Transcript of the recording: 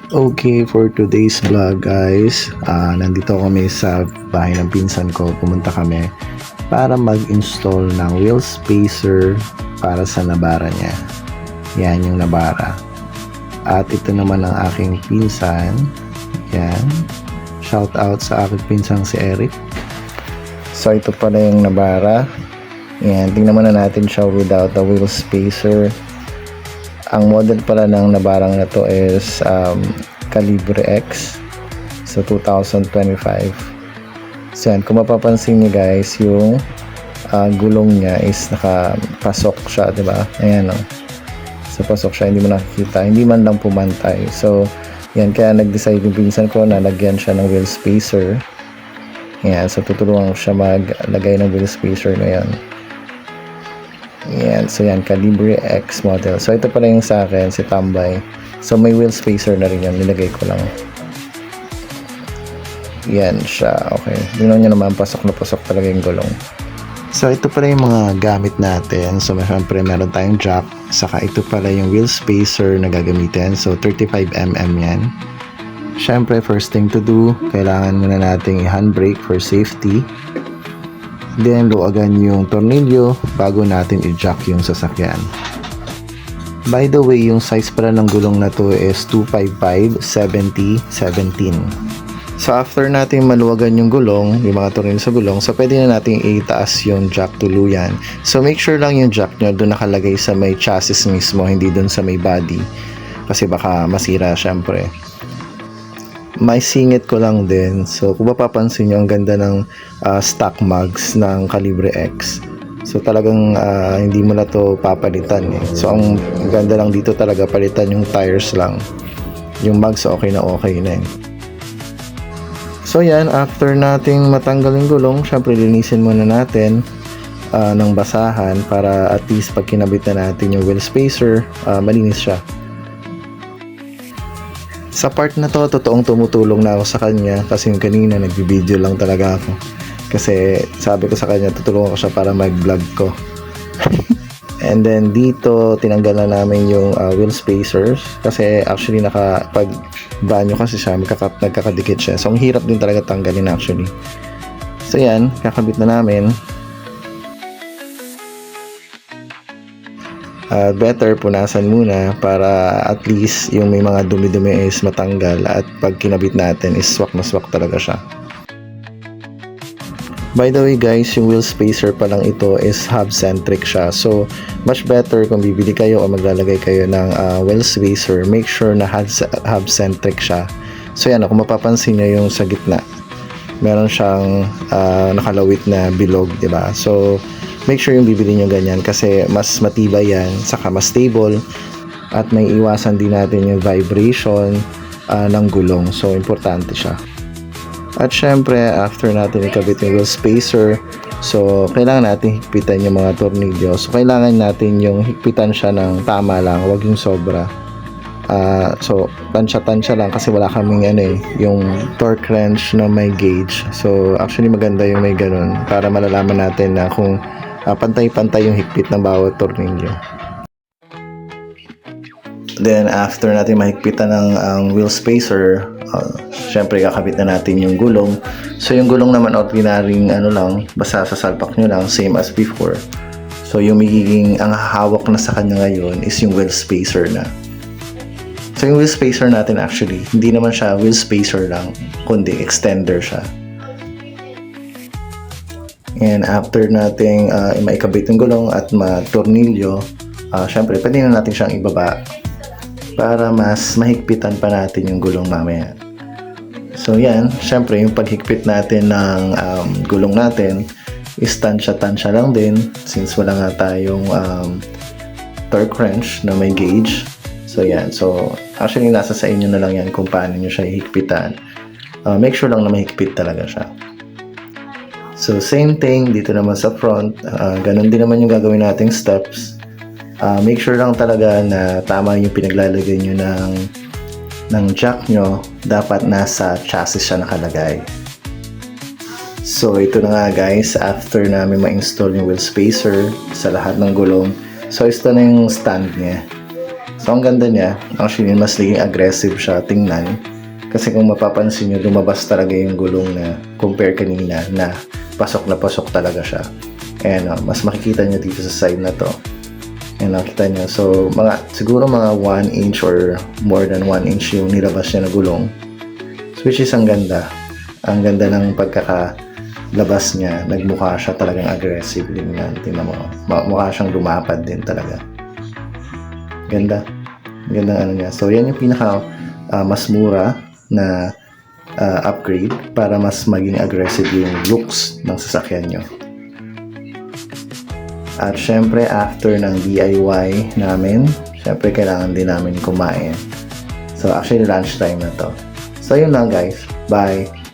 Okay, for today's vlog guys, nandito kami sa bahay ng pinsan ko. Pumunta kami para mag-install ng wheel spacer para sa Navara niya. Yan yung Navara. At ito naman ang aking pinsan. Yan. Shout out sa aking pinsang si Eric. So ito pala yung Navara. Yan, tingnan muna natin siya without the wheel spacer. Ang model pala ng Navarang na to is Calibre X. So 2025. So yan, kung mapapansin niyo guys, yung gulong niya is nakapasok siya, di ba? Ayan oh. So pasok siya, hindi mo nakikita, hindi man lang pumantay. So yan, kaya nag-decide yung pinsan ko na lagyan siya ng wheel spacer. Yan, so tutulungan ko siya maglagay ng wheel spacer na yan. Yan, so yan, Calibre X model. So ito pala yung sa akin, si Tambay. So may wheel spacer na rin yan, nilagay ko lang. Yan siya, okay. Tingnan nyo naman, pasok na pasok talaga yung gulong. So ito pala yung mga gamit natin. So syempre meron tayong jack, saka ito pala yung wheel spacer na gagamitin. So 35mm yan. Syempre first thing to do, kailangan muna nating i-handbrake for safety. Then luwagan yung tornilyo bago natin i-jack yung sasakyan. By the way, yung size pala ng gulong na to is 255/70/17. So after natin maluwagan yung gulong, yung mga tornilyo sa gulong, so pwede na natin itaas yung jack tuluyan. So make sure lang yung jack nyo doon nakalagay sa may chassis mismo, hindi doon sa may body. Kasi baka masira syempre. May singit ko lang din. So kung mapapansin nyo, ang ganda ng stock mugs ng Calibre X. So talagang hindi mo na to papalitan eh. So ang ganda lang dito talaga, palitan yung tires lang. Yung mugs okay na eh. So yan, after nating matanggal yung gulong, syempre linisin muna natin ng basahan para at least pag kinabit na natin yung wheel spacer, malinis siya. Sa part na to, totoong tumutulong na ako sa kanya kasi yung kanina nag-video lang talaga ako. Kasi sabi ko sa kanya, tutulungan ko siya para mag-vlog ko. And then dito, tinanggal na namin yung wheel spacers. Kasi actually pag banyo kasi siya, nagkakadikit siya. So ang hirap din talaga tanggalin actually. So yan, kakabit na namin. Better punasan muna para at least yung may mga dumi-dumi is matanggal at pag kinabit natin is swak na swak talaga siya. By the way guys, yung wheel spacer pa lang ito is hub-centric siya. So much better kung bibili kayo o maglalagay kayo ng wheel spacer, make sure na hub-centric siya. So yan, kung mapapansin nyo yung sa gitna, meron siyang nakalawit na bilog, diba? So make sure yung bibili nyo ganyan kasi mas matibay yan, saka mas stable at may iwasan din natin yung vibration ng gulong. So importante siya. At syempre after natin ikabit yung wheel spacer, so kailangan natin higpitan yung mga tornilyo. So kailangan natin yung higpitan siya ng tama lang, huwag yung sobra. So tansya lang kasi wala kaming yung torque wrench na may gauge. So actually maganda yung may ganun para malalaman natin na kung pantay-pantay yung higpit ng bawat tornilyo. Then after natin mahigpitan ng wheel spacer, syempre kakabit na natin yung gulong. So yung gulong naman ordinaryong lang, basta sa salpak nyo lang, same as before. So yung ang hawak na sa kanya ngayon is yung wheel spacer na. So yung wheel spacer natin actually, hindi naman siya wheel spacer lang, kundi extender siya. And after nating maikabit yung gulong at matornilyo, syempre pwede na natin siyang ibaba para mas mahigpitan pa natin yung gulong mamaya. So yan, syempre yung paghigpit natin ng gulong natin is tansya lang din since wala nga tayong torque wrench na may gauge. So yan, so actually nasa sa inyo na lang yan kung paano nyo siya hihigpitan. Make sure lang na mahigpit talaga siya. So same thing dito naman sa front, ganun din naman yung gagawin nating steps. Make sure lang talaga na tama yung pinaglalagay nyo ng jack nyo, dapat nasa chassis siya nakalagay. So ito na nga guys, after namin ma-install yung wheel spacer sa lahat ng gulong, so ito na yung stand niya. So, ang ganda niya. Actually, mas naging aggressive siya tingnan. Kasi kung mapapansin nyo, lumabas talaga yung gulong na compare kanina na pasok talaga siya. Ayan, mas makikita nyo dito sa side na to. Ayan, nakita nyo. So, siguro mga 1 inch or more than 1 inch yung nilabas niya na gulong. Which is ang ganda. Ang ganda ng pagkakalabas niya. Nagmukha siya talagang aggressive. Tingnan mo. Mukha siyang lumapad din talaga. Ganda. Ganda ano niya. So, yan yung pinaka mas mura na upgrade para mas maging aggressive yung looks ng sasakyan nyo. At syempre, after ng DIY namin, syempre kailangan din namin kumain. So, actually, lunchtime na to. So, yun lang guys. Bye!